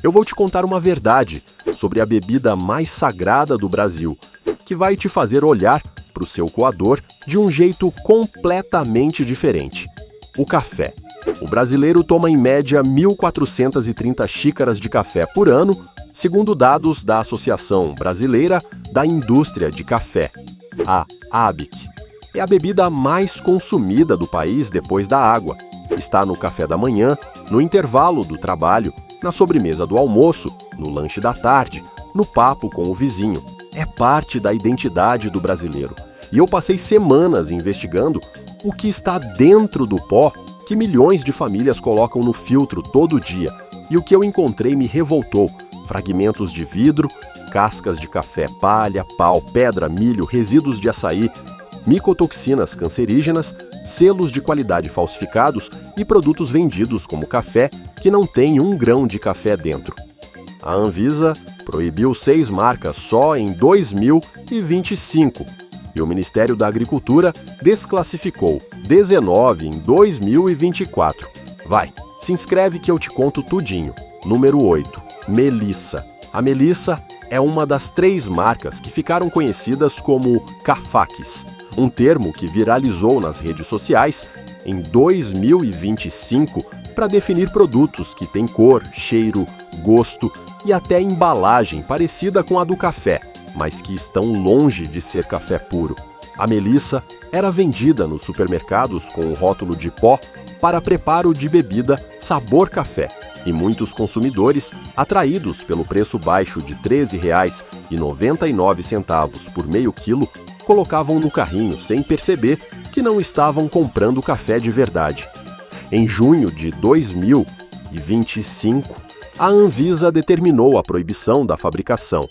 eu vou te contar uma verdade sobre a bebida mais sagrada do Brasil, que vai te fazer olhar para o seu coador de um jeito completamente diferente: o café. O brasileiro toma em média 1.430 xícaras de café por ano, segundo dados da Associação Brasileira da Indústria de Café, a ABIC. É a bebida mais consumida do país depois da água. Está no café da manhã, no intervalo do trabalho, na sobremesa do almoço, no lanche da tarde, no papo com o vizinho. É parte da identidade do brasileiro. E eu passei semanas investigando o que está dentro do pó que milhões de famílias colocam no filtro todo dia. E o que eu encontrei me revoltou: fragmentos de vidro, cascas de café, palha, pau, pedra, milho, resíduos de açaí, micotoxinas cancerígenas, selos de qualidade falsificados e produtos vendidos como café que não tem 1 grão de café dentro. A Anvisa proibiu 6 marcas só em 2025 e o Ministério da Agricultura desclassificou 19 em 2024. Vai, se inscreve que eu te conto tudinho. Número 8. Melissa. A Melissa é uma das 3 marcas que ficaram conhecidas como cafaques, um termo que viralizou nas redes sociais em 2025 para definir produtos que têm cor, cheiro, gosto e até embalagem parecida com a do café, mas que estão longe de ser café puro. A Melissa era vendida nos supermercados com o rótulo de pó para preparo de bebida sabor café, e muitos consumidores, atraídos pelo preço baixo de R$ 13,99 por meio quilo, colocavam no carrinho sem perceber que não estavam comprando café de verdade. Em junho de 2025, a Anvisa determinou a proibição da fabricação,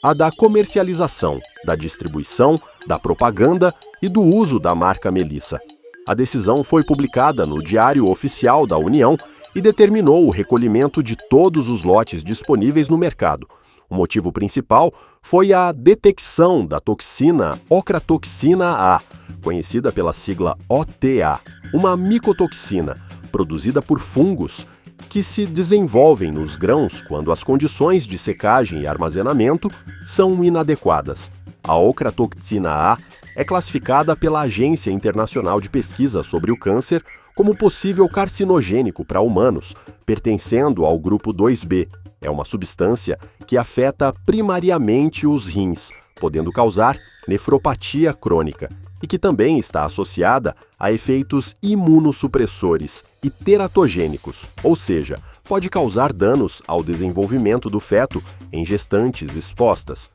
a da comercialização, da distribuição, da propaganda e do uso da marca Melissa. A decisão foi publicada no Diário Oficial da União e determinou o recolhimento de todos os lotes disponíveis no mercado. O motivo principal foi a detecção da toxina ocratoxina A, conhecida pela sigla OTA, uma micotoxina produzida por fungos que se desenvolvem nos grãos quando as condições de secagem e armazenamento são inadequadas. A ocratoxina A é classificada pela Agência Internacional de Pesquisa sobre o Câncer como possível carcinogênico para humanos, pertencendo ao grupo 2B. É uma substância que afeta primariamente os rins, podendo causar nefropatia crônica, e que também está associada a efeitos imunossupressores e teratogênicos, ou seja, pode causar danos ao desenvolvimento do feto em gestantes expostas.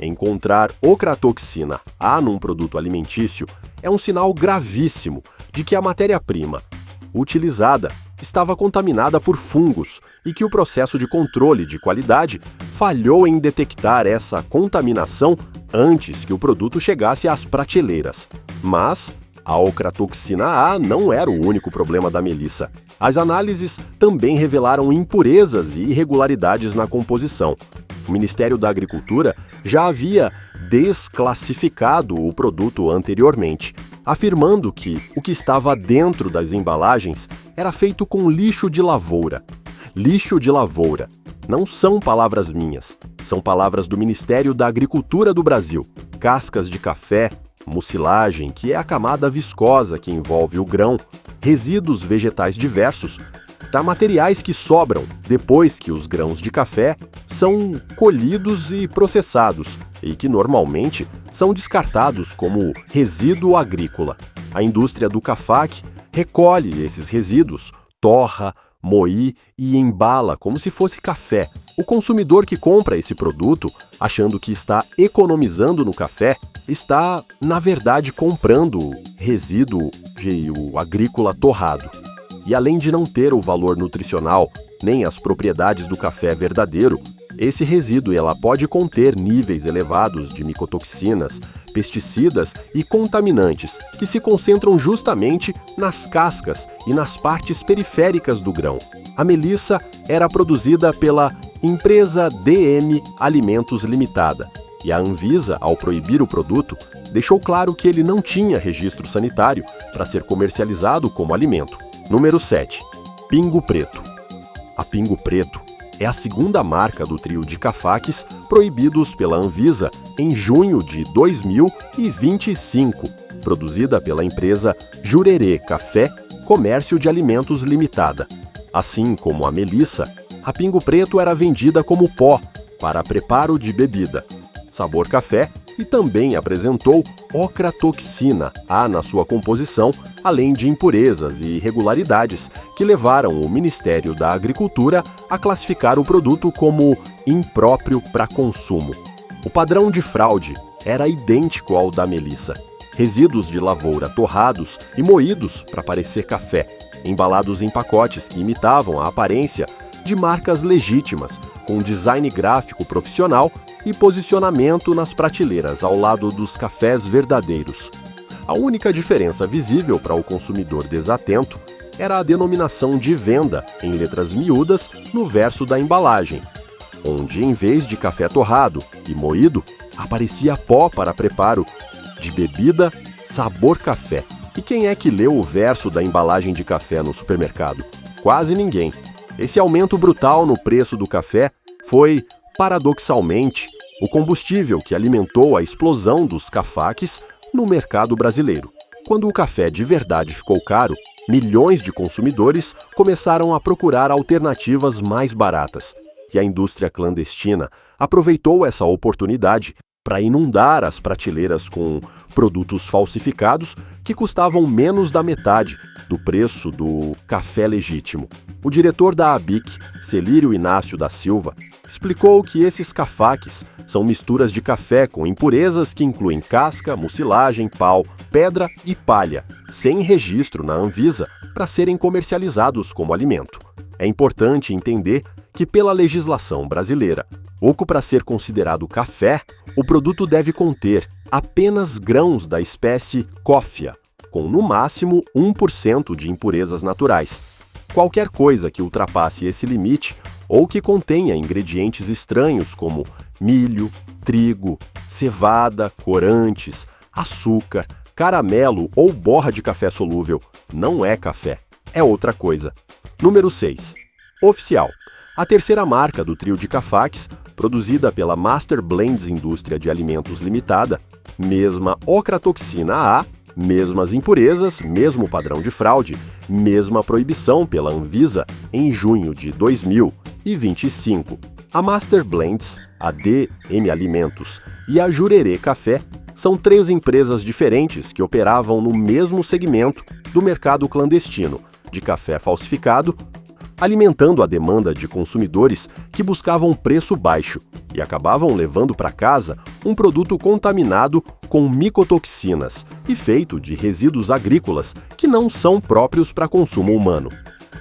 Encontrar ocratoxina A num produto alimentício é um sinal gravíssimo de que a matéria-prima utilizada estava contaminada por fungos e que o processo de controle de qualidade falhou em detectar essa contaminação antes que o produto chegasse às prateleiras. Mas a ocratoxina A não era o único problema da Melissa. As análises também revelaram impurezas e irregularidades na composição. O Ministério da Agricultura já havia desclassificado o produto anteriormente, afirmando que o que estava dentro das embalagens era feito com lixo de lavoura. Lixo de lavoura. Não são palavras minhas, são palavras do Ministério da Agricultura do Brasil. Cascas de café, mucilagem, que é a camada viscosa que envolve o grão, resíduos vegetais diversos, materiais que sobram depois que os grãos de café são colhidos e processados e que normalmente são descartados como resíduo agrícola. A indústria do cafaque recolhe esses resíduos, torra, moe e embala como se fosse café. O consumidor que compra esse produto, achando que está economizando no café, está, na verdade, comprando resíduo agrícola torrado. E além de não ter o valor nutricional, nem as propriedades do café verdadeiro, esse resíduo pode conter níveis elevados de micotoxinas, pesticidas e contaminantes que se concentram justamente nas cascas e nas partes periféricas do grão. A Melissa era produzida pela empresa DM Alimentos Limitada, e a Anvisa, ao proibir o produto, deixou claro que ele não tinha registro sanitário para ser comercializado como alimento. Número 7. Pingo Preto. A Pingo Preto é a segunda marca do trio de cafaques proibidos pela Anvisa em junho de 2025, produzida pela empresa Jurerê Café Comércio de Alimentos Limitada. Assim como a melissa, a Pingo Preto era vendida como pó para preparo de bebida, sabor café, e também apresentou ocratoxina A na sua composição, além de impurezas e irregularidades que levaram o Ministério da Agricultura a classificar o produto como impróprio para consumo. O padrão de fraude era idêntico ao da melissa. Resíduos de lavoura torrados e moídos para parecer café, embalados em pacotes que imitavam a aparência de marcas legítimas, com design gráfico profissional e posicionamento nas prateleiras ao lado dos cafés verdadeiros. A única diferença visível para o consumidor desatento era a denominação de venda em letras miúdas no verso da embalagem, onde em vez de café torrado e moído, aparecia pó para preparo de bebida sabor café. E quem é que leu o verso da embalagem de café no supermercado? Quase ninguém. Esse aumento brutal no preço do café foi, paradoxalmente, o combustível que alimentou a explosão dos cafaques no mercado brasileiro. Quando o café de verdade ficou caro, milhões de consumidores começaram a procurar alternativas mais baratas. E a indústria clandestina aproveitou essa oportunidade para inundar as prateleiras com produtos falsificados que custavam menos da metade do preço do café legítimo. O diretor da ABIC, Celírio Inácio da Silva, explicou que esses cafaques são misturas de café com impurezas que incluem casca, mucilagem, pau, pedra e palha, sem registro na Anvisa para serem comercializados como alimento. É importante entender que, pela legislação brasileira, pouco para ser considerado café, o produto deve conter apenas grãos da espécie cóffea, com no máximo 1% de impurezas naturais. Qualquer coisa que ultrapasse esse limite ou que contenha ingredientes estranhos como milho, trigo, cevada, corantes, açúcar, caramelo ou borra de café solúvel não é café, é outra coisa. Número 6. Oficial. A terceira marca do trio de cafaques, produzida pela Master Blends Indústria de Alimentos Limitada, mesma ocratoxina A, mesmas impurezas, mesmo padrão de fraude, mesma proibição pela Anvisa em junho de 2025. A Master Blends, a DM Alimentos e a Jurerê Café são três empresas diferentes que operavam no mesmo segmento do mercado clandestino de café falsificado, alimentando a demanda de consumidores que buscavam preço baixo e acabavam levando para casa um produto contaminado com micotoxinas e feito de resíduos agrícolas que não são próprios para consumo humano.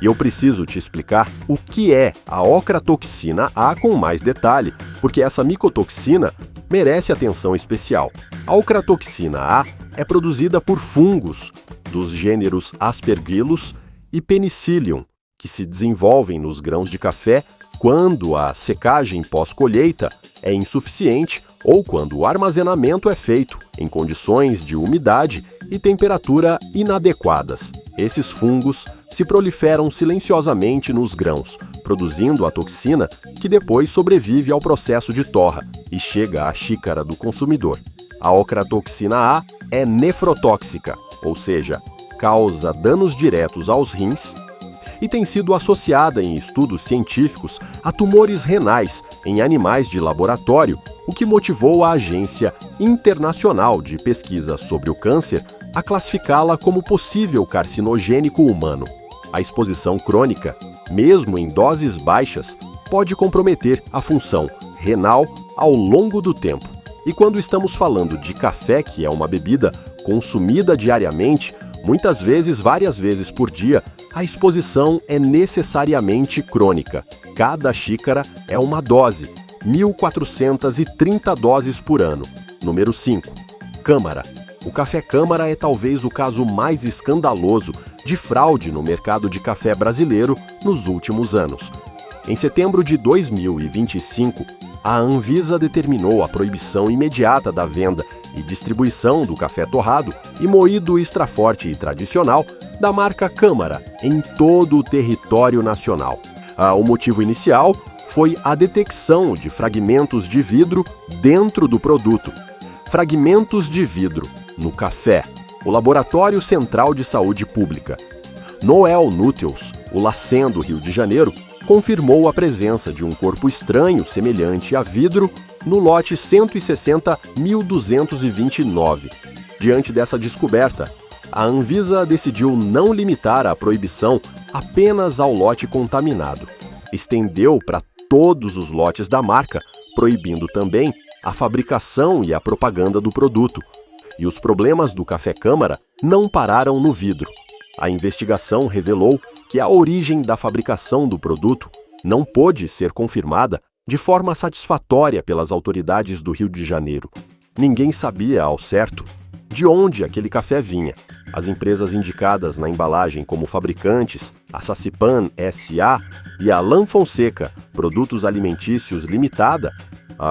E eu preciso te explicar o que é a ocratoxina A com mais detalhe, porque essa micotoxina merece atenção especial. A ocratoxina A é produzida por fungos dos gêneros Aspergillus e Penicillium, que se desenvolvem nos grãos de café quando a secagem pós-colheita é insuficiente ou quando o armazenamento é feito em condições de umidade e temperatura inadequadas. Esses fungos se proliferam silenciosamente nos grãos, produzindo a toxina que depois sobrevive ao processo de torra e chega à xícara do consumidor. A ocratoxina A é nefrotóxica, ou seja, causa danos diretos aos rins, e tem sido associada em estudos científicos a tumores renais em animais de laboratório, o que motivou a Agência Internacional de Pesquisa sobre o Câncer a classificá-la como possível carcinogênico humano. A exposição crônica, mesmo em doses baixas, pode comprometer a função renal ao longo do tempo. E quando estamos falando de café, que é uma bebida consumida diariamente, muitas vezes, várias vezes por dia, a exposição é necessariamente crônica. Cada xícara é uma dose, 1.430 doses por ano. Número 5. Câmara. O café Câmara é talvez o caso mais escandaloso de fraude no mercado de café brasileiro nos últimos anos. Em setembro de 2025, a Anvisa determinou a proibição imediata da venda e distribuição do café torrado e moído extra forte e tradicional da marca Câmara em todo o território nacional. O motivo inicial foi a detecção de fragmentos de vidro dentro do produto. Fragmentos de vidro no café. O Laboratório Central de Saúde Pública. Noel Núteus, o LACEN do Rio de Janeiro, confirmou a presença de um corpo estranho semelhante a vidro no lote 160.229. Diante dessa descoberta, a Anvisa decidiu não limitar a proibição apenas ao lote contaminado. Estendeu para todos os lotes da marca, proibindo também a fabricação e a propaganda do produto. E os problemas do café Câmara não pararam no vidro. A investigação revelou que a origem da fabricação do produto não pôde ser confirmada de forma satisfatória pelas autoridades do Rio de Janeiro. Ninguém sabia ao certo de onde aquele café vinha. As empresas indicadas na embalagem como fabricantes, a Sacipan S.A. e a Lanfonseca Produtos Alimentícios Limitada,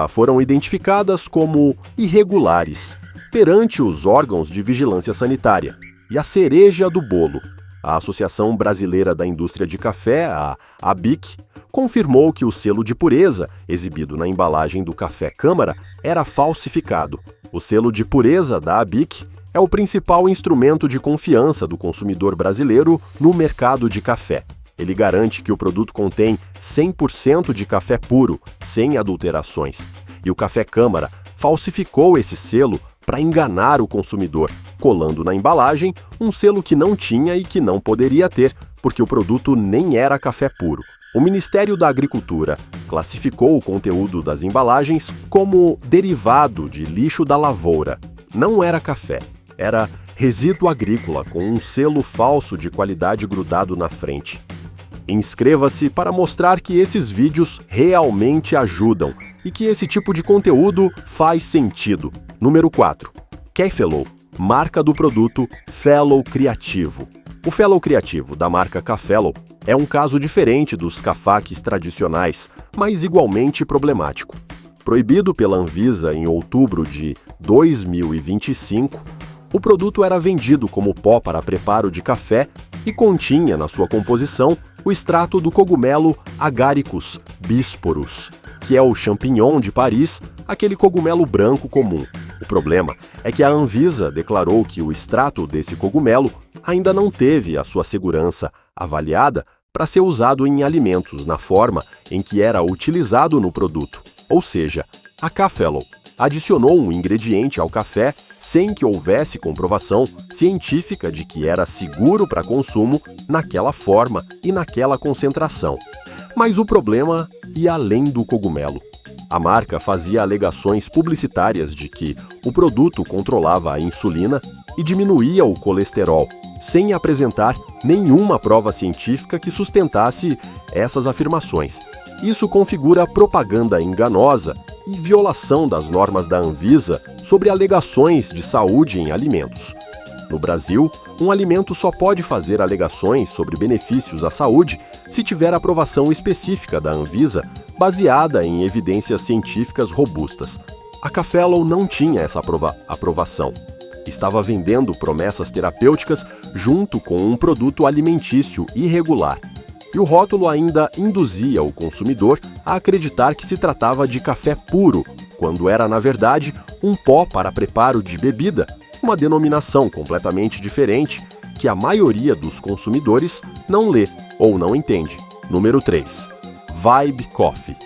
foram identificadas como irregulares perante os órgãos de vigilância sanitária. E a cereja do bolo, a Associação Brasileira da Indústria de Café, a ABIC, confirmou que o selo de pureza exibido na embalagem do café Câmara era falsificado. O selo de pureza da ABIC é o principal instrumento de confiança do consumidor brasileiro no mercado de café. Ele garante que o produto contém 100% de café puro, sem adulterações. E o café Câmara falsificou esse selo para enganar o consumidor, colando na embalagem um selo que não tinha e que não poderia ter, porque o produto nem era café puro. O Ministério da Agricultura classificou o conteúdo das embalagens como derivado de lixo da lavoura. Não era café, era resíduo agrícola com um selo falso de qualidade grudado na frente. Inscreva-se para mostrar que esses vídeos realmente ajudam e que esse tipo de conteúdo faz sentido. Número 4. K-Fellow, marca do produto Fellow Criativo. O Fellow Criativo, da marca K-Fellow, é um caso diferente dos cafaques tradicionais, mas igualmente problemático. Proibido pela Anvisa em outubro de 2025, o produto era vendido como pó para preparo de café e continha na sua composição o extrato do cogumelo Agaricus bisporus, que é o champignon de Paris, aquele cogumelo branco comum. O problema é que a Anvisa declarou que o extrato desse cogumelo ainda não teve a sua segurança avaliada para ser usado em alimentos na forma em que era utilizado no produto. Ou seja, a K-Fellow adicionou um ingrediente ao café sem que houvesse comprovação científica de que era seguro para consumo naquela forma e naquela concentração. Mas o problema ia além do cogumelo. A marca fazia alegações publicitárias de que o produto controlava a insulina e diminuía o colesterol, sem apresentar nenhuma prova científica que sustentasse essas afirmações. Isso configura propaganda enganosa e violação das normas da Anvisa sobre alegações de saúde em alimentos. No Brasil, um alimento só pode fazer alegações sobre benefícios à saúde se tiver aprovação específica da Anvisa baseada em evidências científicas robustas. A K-Fellow não tinha essa aprovação. Estava vendendo promessas terapêuticas junto com um produto alimentício irregular. E o rótulo ainda induzia o consumidor a acreditar que se tratava de café puro, quando era, na verdade, um pó para preparo de bebida, uma denominação completamente diferente que a maioria dos consumidores não lê ou não entende. Número 3. Vibe Coffee.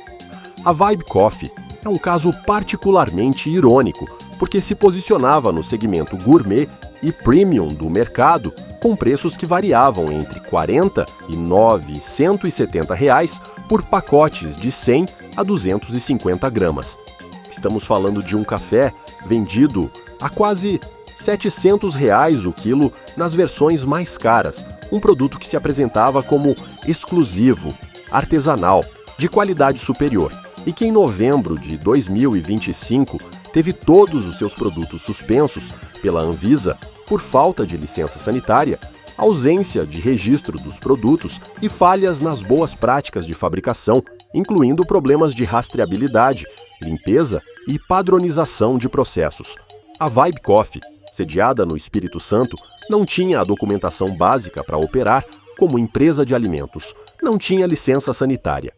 A Vibe Coffee é um caso particularmente irônico, porque se posicionava no segmento gourmet e premium do mercado, com preços que variavam entre R$ 49 e R$ 170 por pacotes de 100 a 250 gramas. Estamos falando de um café vendido a quase R$ 700 o quilo nas versões mais caras, um produto que se apresentava como exclusivo, artesanal, de qualidade superior, e que em novembro de 2025 teve todos os seus produtos suspensos pela Anvisa por falta de licença sanitária, ausência de registro dos produtos e falhas nas boas práticas de fabricação, incluindo problemas de rastreabilidade, limpeza e padronização de processos. A Vibe Coffee, sediada no Espírito Santo, não tinha a documentação básica para operar como empresa de alimentos, não tinha licença sanitária.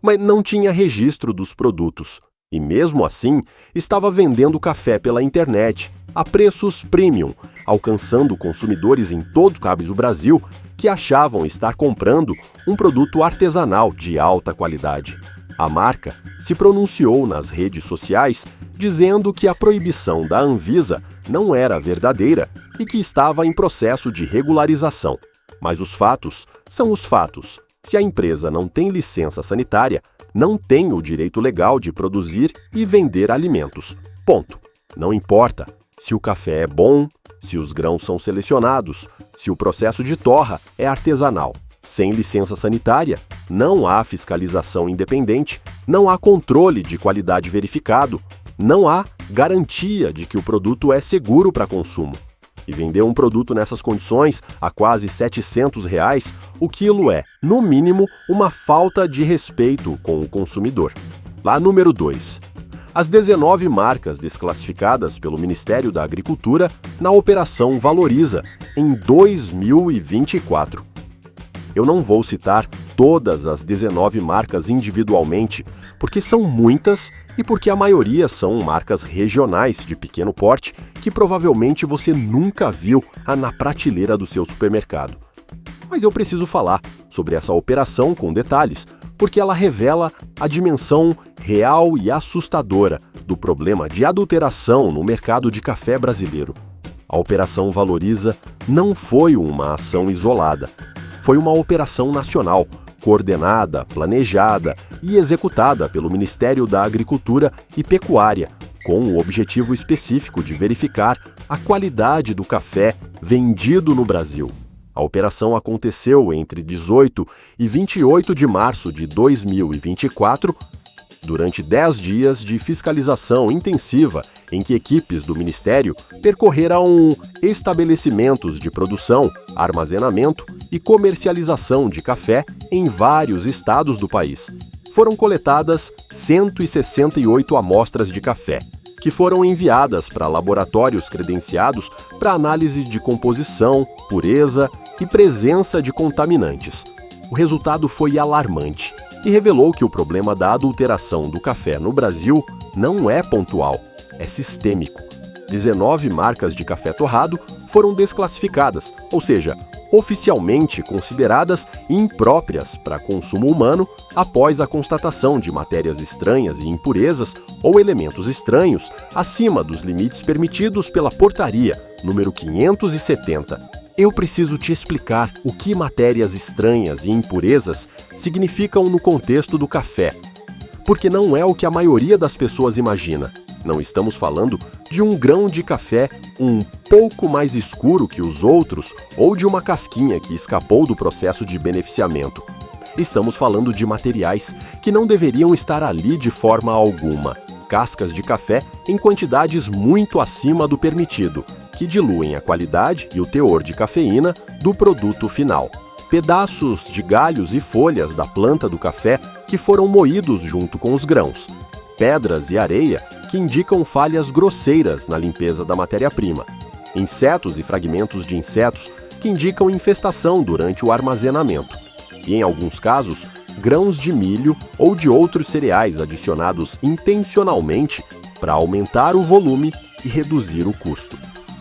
mas não tinha registro dos produtos. E mesmo assim, estava vendendo café pela internet, a preços premium, alcançando consumidores em todo o cabo do Brasil que achavam estar comprando um produto artesanal de alta qualidade. A marca se pronunciou nas redes sociais dizendo que a proibição da Anvisa não era verdadeira e que estava em processo de regularização. Mas os fatos são os fatos. Se a empresa não tem licença sanitária, não tem o direito legal de produzir e vender alimentos. Ponto. Não importa se o café é bom, se os grãos são selecionados, se o processo de torra é artesanal. Sem licença sanitária, não há fiscalização independente, não há controle de qualidade verificado, não há garantia de que o produto é seguro para consumo. E vender um produto nessas condições a quase R$700, o quilo é, no mínimo, uma falta de respeito com o consumidor. Lá número 2. As 19 marcas desclassificadas pelo Ministério da Agricultura na Operação Valoriza em 2024. Eu não vou citar todas as 19 marcas individualmente, porque são muitas e porque a maioria são marcas regionais de pequeno porte que provavelmente você nunca viu na prateleira do seu supermercado. Mas eu preciso falar sobre essa operação com detalhes, porque ela revela a dimensão real e assustadora do problema de adulteração no mercado de café brasileiro. A Operação Valoriza não foi uma ação isolada. Foi uma operação nacional, coordenada, planejada e executada pelo Ministério da Agricultura e Pecuária, com o objetivo específico de verificar a qualidade do café vendido no Brasil. A operação aconteceu entre 18 e 28 de março de 2024, durante 10 dias de fiscalização intensiva em que equipes do Ministério percorreram estabelecimentos de produção, armazenamento e comercialização de café em vários estados do país. Foram coletadas 168 amostras de café, que foram enviadas para laboratórios credenciados para análise de composição, pureza e presença de contaminantes. O resultado foi alarmante e revelou que o problema da adulteração do café no Brasil não é pontual, é sistêmico. 19 marcas de café torrado foram desclassificadas, ou seja, oficialmente consideradas impróprias para consumo humano após a constatação de matérias estranhas e impurezas ou elementos estranhos acima dos limites permitidos pela Portaria número 570. Eu preciso te explicar o que matérias estranhas e impurezas significam no contexto do café, porque não é o que a maioria das pessoas imagina. Não estamos falando de um grão de café um pouco mais escuro que os outros ou de uma casquinha que escapou do processo de beneficiamento. Estamos falando de materiais que não deveriam estar ali de forma alguma. Cascas de café em quantidades muito acima do permitido, que diluem a qualidade e o teor de cafeína do produto final. Pedaços de galhos e folhas da planta do café que foram moídos junto com os grãos. Pedras e areia que indicam falhas grosseiras na limpeza da matéria-prima. Insetos e fragmentos de insetos que indicam infestação durante o armazenamento. E, em alguns casos, grãos de milho ou de outros cereais adicionados intencionalmente para aumentar o volume e reduzir o custo.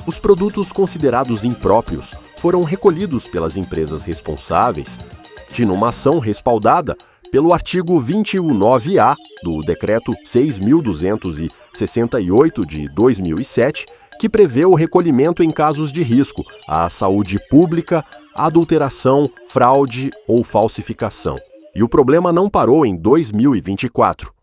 Os produtos considerados impróprios foram recolhidos pelas empresas responsáveis, numa ação respaldada pelo artigo 21.9a do Decreto 6.268 de 2007, que prevê o recolhimento em casos de risco à saúde pública, adulteração, fraude ou falsificação. E o problema não parou em 2024.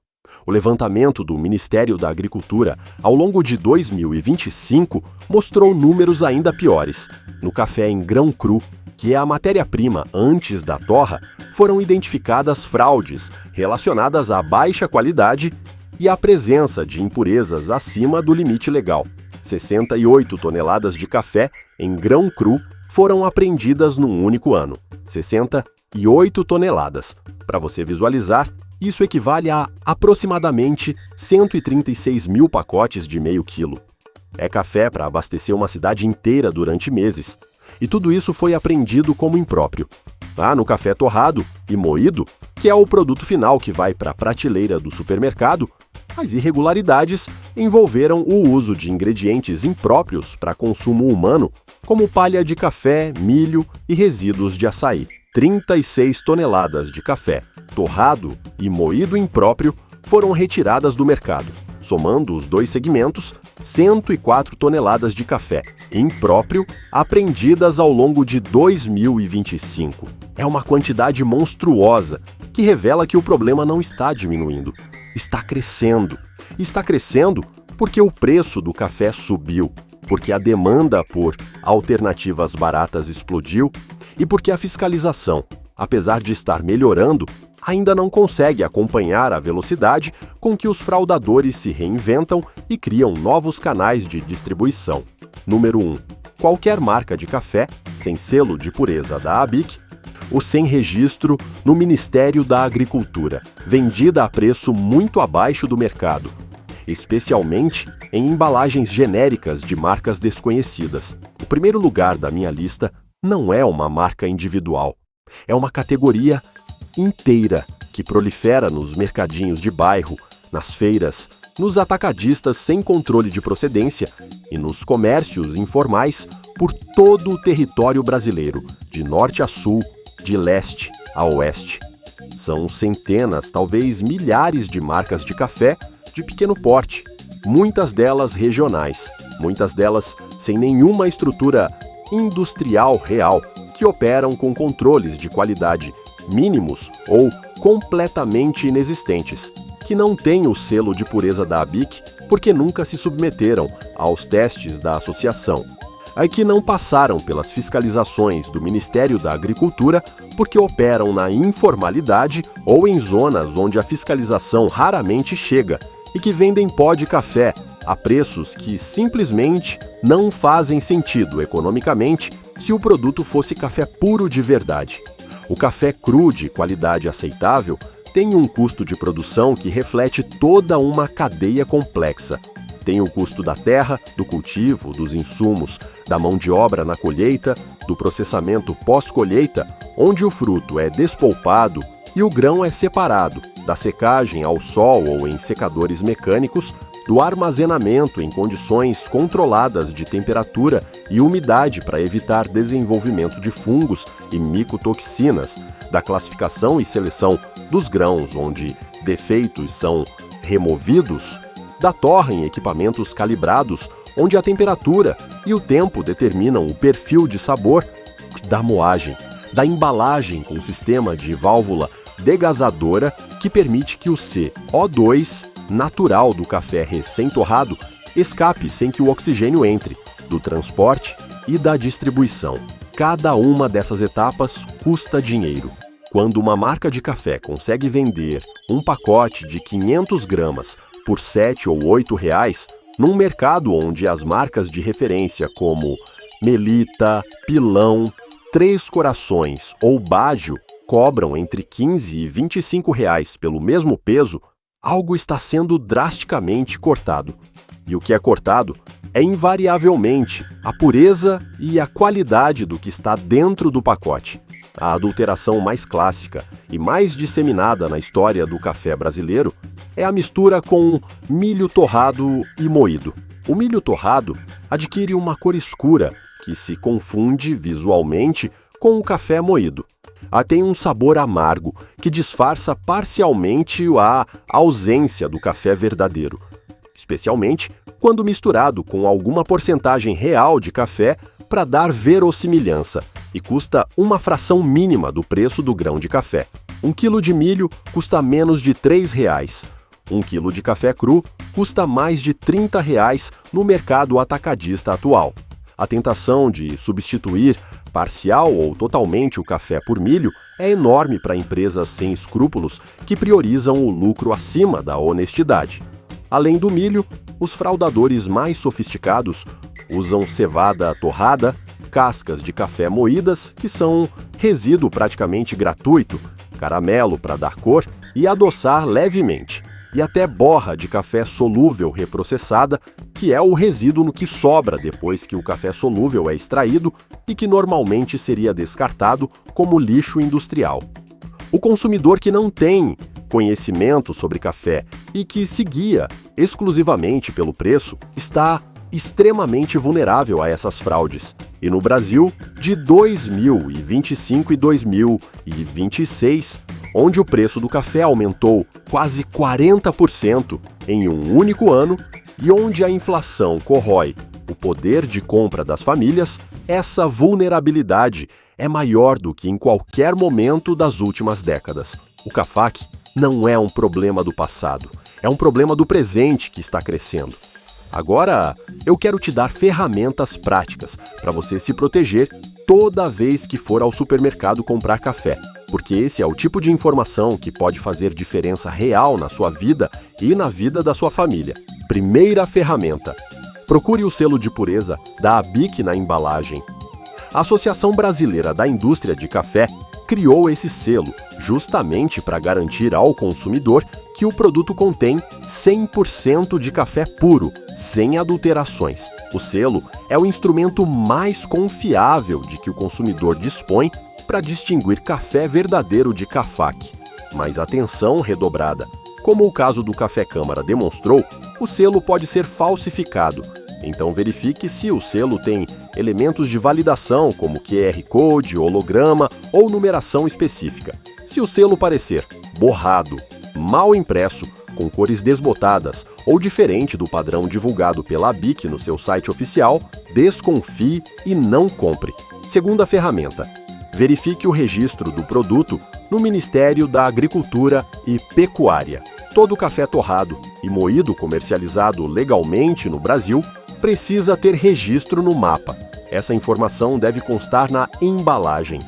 O levantamento do Ministério da Agricultura ao longo de 2025 mostrou números ainda piores. No café em grão cru, que é a matéria-prima antes da torra, foram identificadas fraudes relacionadas à baixa qualidade e à presença de impurezas acima do limite legal. 68 toneladas de café em grão cru foram apreendidas num único ano. 68 toneladas. Para você visualizar, isso equivale a aproximadamente 136 mil pacotes de meio quilo. É café para abastecer uma cidade inteira durante meses. E tudo isso foi apreendido como impróprio. No café torrado e moído, que é o produto final que vai para a prateleira do supermercado, as irregularidades envolveram o uso de ingredientes impróprios para consumo humano, como palha de café, milho e resíduos de açaí. 36 toneladas de café torrado e moído impróprio foram retiradas do mercado. Somando os dois segmentos, 104 toneladas de café impróprio apreendidas ao longo de 2025. É uma quantidade monstruosa que revela que o problema não está diminuindo, está crescendo. Está crescendo porque o preço do café subiu, porque a demanda por alternativas baratas explodiu e porque a fiscalização, apesar de estar melhorando, ainda não consegue acompanhar a velocidade com que os fraudadores se reinventam e criam novos canais de distribuição. Número 1. Qualquer marca de café, sem selo de pureza da ABIC, ou sem registro no Ministério da Agricultura, vendida a preço muito abaixo do mercado, especialmente em embalagens genéricas de marcas desconhecidas. O primeiro lugar da minha lista não é uma marca individual, é uma categoria inteira que prolifera nos mercadinhos de bairro, nas feiras, nos atacadistas sem controle de procedência e nos comércios informais por todo o território brasileiro, de norte a sul, de leste a oeste. São centenas, talvez milhares de marcas de café de pequeno porte, muitas delas regionais, muitas delas sem nenhuma estrutura industrial real, que operam com controles de qualidade mínimos ou completamente inexistentes, que não têm o selo de pureza da ABIC porque nunca se submeteram aos testes da associação, aí que não passaram pelas fiscalizações do Ministério da Agricultura porque operam na informalidade ou em zonas onde a fiscalização raramente chega e que vendem pó de café a preços que simplesmente não fazem sentido economicamente se o produto fosse café puro de verdade. O café cru de qualidade aceitável tem um custo de produção que reflete toda uma cadeia complexa. Tem o custo da terra, do cultivo, dos insumos, da mão de obra na colheita, do processamento pós-colheita, onde o fruto é despolpado e o grão é separado, da secagem ao sol ou em secadores mecânicos, do armazenamento em condições controladas de temperatura e umidade para evitar desenvolvimento de fungos e micotoxinas, da classificação e seleção dos grãos, onde defeitos são removidos, da torra em equipamentos calibrados, onde a temperatura e o tempo determinam o perfil de sabor, da moagem, da embalagem com sistema de válvula degasadora que permite que o CO2 natural do café recém-torrado escape sem que o oxigênio entre, do transporte e da distribuição. Cada uma dessas etapas custa dinheiro. Quando uma marca de café consegue vender um pacote de 500 gramas por R$ 7 ou R$ 8, num mercado onde as marcas de referência como Melita, Pilão, Três Corações ou Baggio cobram entre R$ 15 e R$ 25 pelo mesmo peso, algo está sendo drasticamente cortado. E o que é cortado é invariavelmente a pureza e a qualidade do que está dentro do pacote. A adulteração mais clássica e mais disseminada na história do café brasileiro é a mistura com milho torrado e moído. O milho torrado adquire uma cor escura que se confunde visualmente com o café moído. Tem um sabor amargo que disfarça parcialmente a ausência do café verdadeiro, especialmente quando misturado com alguma porcentagem real de café para dar verossimilhança, e custa uma fração mínima do preço do grão de café. 1 quilo de milho custa menos de R$ 3. 1 quilo de café cru custa mais de R$ 30 no mercado atacadista atual. A tentação de substituir parcial ou totalmente o café por milho é enorme para empresas sem escrúpulos que priorizam o lucro acima da honestidade. Além do milho, os fraudadores mais sofisticados usam cevada torrada, cascas de café moídas, que são resíduo praticamente gratuito, caramelo para dar cor e adoçar levemente, e até borra de café solúvel reprocessada, que é o resíduo no que sobra depois que o café solúvel é extraído e que normalmente seria descartado como lixo industrial. O consumidor que não tem conhecimento sobre café e que se guia exclusivamente pelo preço está extremamente vulnerável a essas fraudes. E no Brasil, de 2025 e 2026, onde o preço do café aumentou quase 40% em um único ano e onde a inflação corrói o poder de compra das famílias, essa vulnerabilidade é maior do que em qualquer momento das últimas décadas. O CAFAC não é um problema do passado, é um problema do presente que está crescendo. Agora, eu quero te dar ferramentas práticas para você se proteger toda vez que for ao supermercado comprar café, porque esse é o tipo de informação que pode fazer diferença real na sua vida e na vida da sua família. Primeira ferramenta: procure o selo de pureza da ABIC na embalagem. A Associação Brasileira da Indústria de Café criou esse selo justamente para garantir ao consumidor que o produto contém 100% de café puro, sem adulterações. O selo é o instrumento mais confiável de que o consumidor dispõe para distinguir café verdadeiro de CAFAC. Mas atenção redobrada. Como o caso do Café Câmara demonstrou, o selo pode ser falsificado. Então verifique se o selo tem elementos de validação como QR Code, holograma ou numeração específica. Se o selo parecer borrado, mal impresso, com cores desbotadas ou diferente do padrão divulgado pela ABIC no seu site oficial, desconfie e não compre. Segunda ferramenta: verifique o registro do produto no Ministério da Agricultura e Pecuária. Todo café torrado e moído comercializado legalmente no Brasil precisa ter registro no mapa. Essa informação deve constar na embalagem.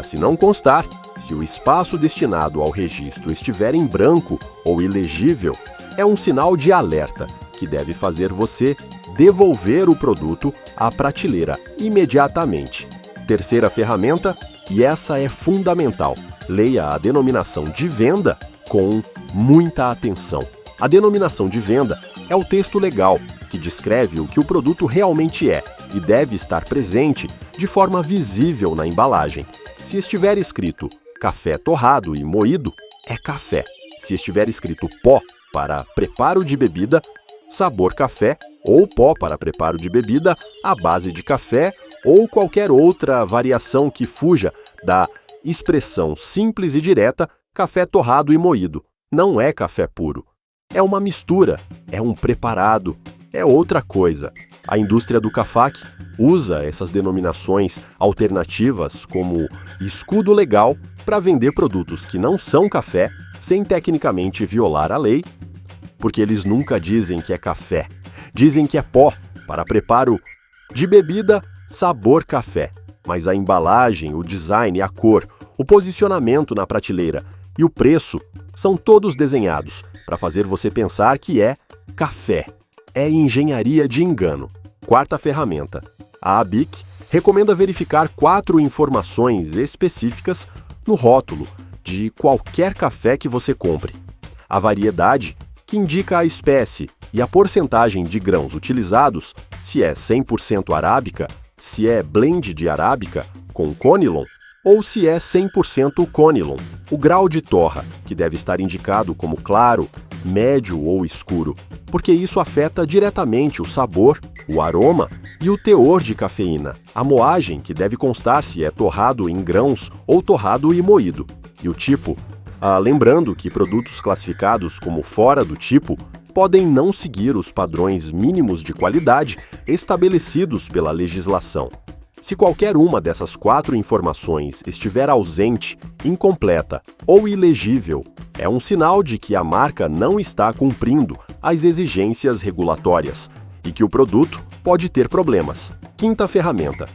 Se não constar, se o espaço destinado ao registro estiver em branco ou ilegível, é um sinal de alerta que deve fazer você devolver o produto à prateleira imediatamente. Terceira ferramenta, e essa é fundamental: leia a denominação de venda com muita atenção. A denominação de venda é o texto legal que descreve o que o produto realmente é e deve estar presente de forma visível na embalagem. Se estiver escrito café torrado e moído, é café. Se estiver escrito pó para preparo de bebida, sabor café, ou pó para preparo de bebida à base de café, ou qualquer outra variação que fuja da expressão simples e direta café torrado e moído, não é café puro. É uma mistura, é um preparado, é outra coisa. A indústria do CAFAC usa essas denominações alternativas como escudo legal para vender produtos que não são café, sem tecnicamente violar a lei, porque eles nunca dizem que é café. Dizem que é pó para preparo de bebida sabor café. Mas a embalagem, o design, a cor, o posicionamento na prateleira e o preço são todos desenhados para fazer você pensar que é café. É engenharia de engano. Quarta ferramenta: a ABIC recomenda verificar 4 informações específicas no rótulo de qualquer café que você compre. A variedade, que indica a espécie, e a porcentagem de grãos utilizados, se é 100% arábica, se é blend de arábica com conilon, ou se é 100% conilon. O grau de torra, que deve estar indicado como claro, médio ou escuro, porque isso afeta diretamente o sabor, o aroma e o teor de cafeína. A moagem, que deve constar se é torrado em grãos ou torrado e moído. E o tipo, lembrando que produtos classificados como fora do tipo podem não seguir os padrões mínimos de qualidade estabelecidos pela legislação. Se qualquer uma dessas 4 informações estiver ausente, incompleta ou ilegível, é um sinal de que a marca não está cumprindo as exigências regulatórias e que o produto pode ter problemas. Quinta ferramenta: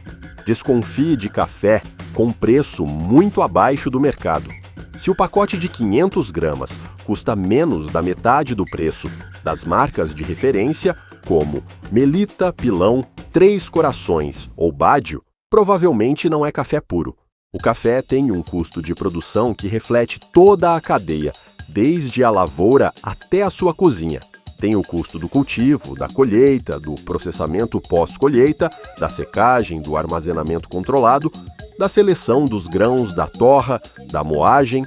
desconfie de café com preço muito abaixo do mercado. Se o pacote de 500 gramas custa menos da metade do preço das marcas de referência, como Melita, Pilão, Três Corações ou Bádio, provavelmente não é café puro. O café tem um custo de produção que reflete toda a cadeia, desde a lavoura até a sua cozinha. Tem o custo do cultivo, da colheita, do processamento pós-colheita, da secagem, do armazenamento controlado, da seleção dos grãos, da torra, da moagem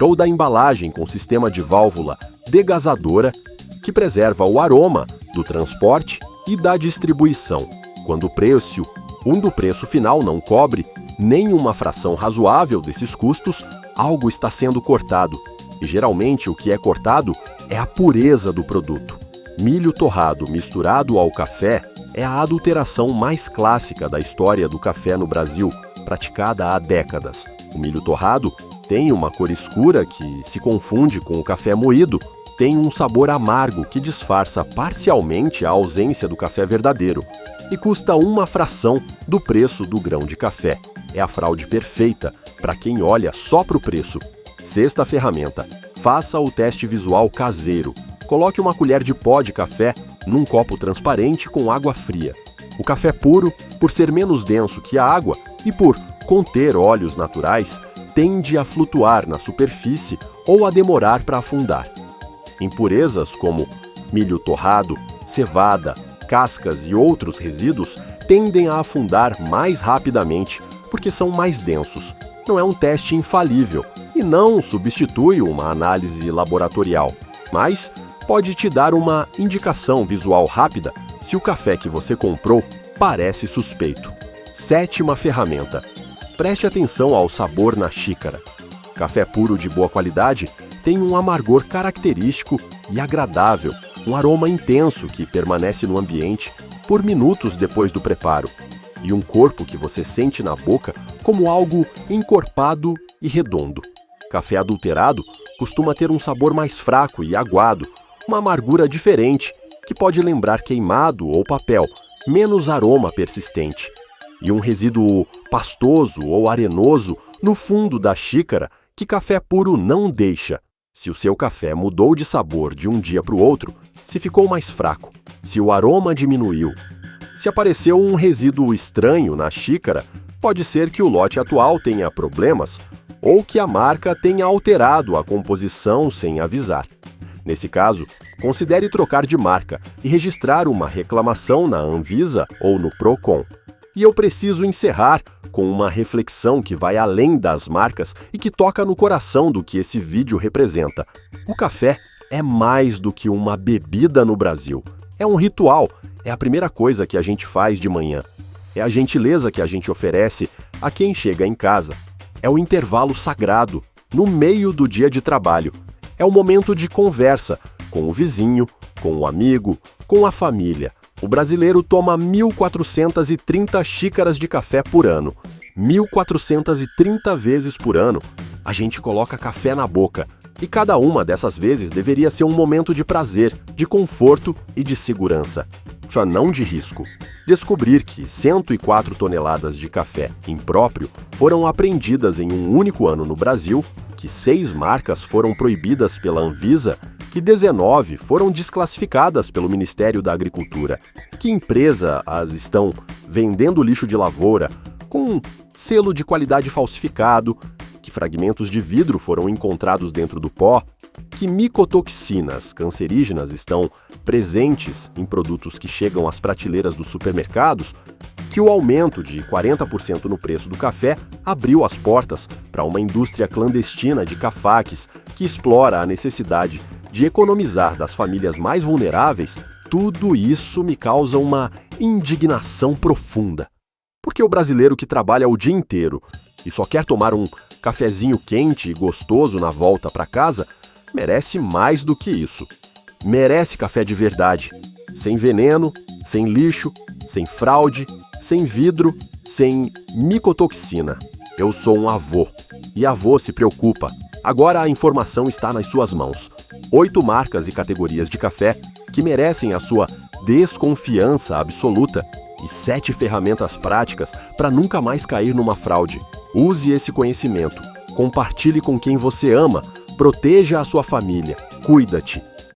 ou da embalagem com sistema de válvula degasadora que preserva o aroma, do transporte e da distribuição. Quando o preço final não cobre nem uma fração razoável desses custos, algo está sendo cortado. E geralmente o que é cortado é a pureza do produto. Milho torrado misturado ao café é a adulteração mais clássica da história do café no Brasil, praticada há décadas. O milho torrado tem uma cor escura que se confunde com o café moído, tem um sabor amargo que disfarça parcialmente a ausência do café verdadeiro e custa uma fração do preço do grão de café. É a fraude perfeita para quem olha só para o preço. Sexta ferramenta: faça o teste visual caseiro. Coloque uma colher de pó de café num copo transparente com água fria. O café puro, por ser menos denso que a água e por conter óleos naturais, tende a flutuar na superfície ou a demorar para afundar. Impurezas como milho torrado, cevada, cascas e outros resíduos tendem a afundar mais rapidamente porque são mais densos. Não é um teste infalível e não substitui uma análise laboratorial, mas pode te dar uma indicação visual rápida se o café que você comprou parece suspeito. Sétima ferramenta: preste atenção ao sabor na xícara. Café puro de boa qualidade tem um amargor característico e agradável, um aroma intenso que permanece no ambiente por minutos depois do preparo, e um corpo que você sente na boca como algo encorpado e redondo. Café adulterado costuma ter um sabor mais fraco e aguado, uma amargura diferente, que pode lembrar queimado ou papel, menos aroma persistente, e um resíduo pastoso ou arenoso no fundo da xícara que café puro não deixa. Se o seu café mudou de sabor de um dia para o outro, se ficou mais fraco, se o aroma diminuiu, se apareceu um resíduo estranho na xícara, pode ser que o lote atual tenha problemas ou que a marca tenha alterado a composição sem avisar. Nesse caso, considere trocar de marca e registrar uma reclamação na Anvisa ou no Procon. E eu preciso encerrar com uma reflexão que vai além das marcas e que toca no coração do que esse vídeo representa. O café é mais do que uma bebida no Brasil. É um ritual, é a primeira coisa que a gente faz de manhã. É a gentileza que a gente oferece a quem chega em casa. É o intervalo sagrado, no meio do dia de trabalho. É o momento de conversa com o vizinho, com o amigo, com a família. O brasileiro toma 1.430 xícaras de café por ano. 1.430 vezes por ano, a gente coloca café na boca. E cada uma dessas vezes deveria ser um momento de prazer, de conforto e de segurança. Só não de risco. Descobrir que 104 toneladas de café impróprio foram apreendidas em um único ano no Brasil, que 6 marcas foram proibidas pela Anvisa, que 19 foram desclassificadas pelo Ministério da Agricultura, que empresa as estão vendendo lixo de lavoura com selo de qualidade falsificado, que fragmentos de vidro foram encontrados dentro do pó, que micotoxinas cancerígenas estão presentes em produtos que chegam às prateleiras dos supermercados, que o aumento de 40% no preço do café abriu as portas para uma indústria clandestina de cafaques que explora a necessidade de economizar das famílias mais vulneráveis. Tudo isso me causa uma indignação profunda. Porque o brasileiro que trabalha o dia inteiro e só quer tomar um cafezinho quente e gostoso na volta para casa, merece mais do que isso. Merece café de verdade, sem veneno, sem lixo, sem fraude, sem vidro, sem micotoxina. Eu sou um avô, e avô se preocupa. Agora a informação está nas suas mãos. 8 marcas e categorias de café que merecem a sua desconfiança absoluta e 7 ferramentas práticas para nunca mais cair numa fraude. Use esse conhecimento, compartilhe com quem você ama, proteja a sua família, cuida-te.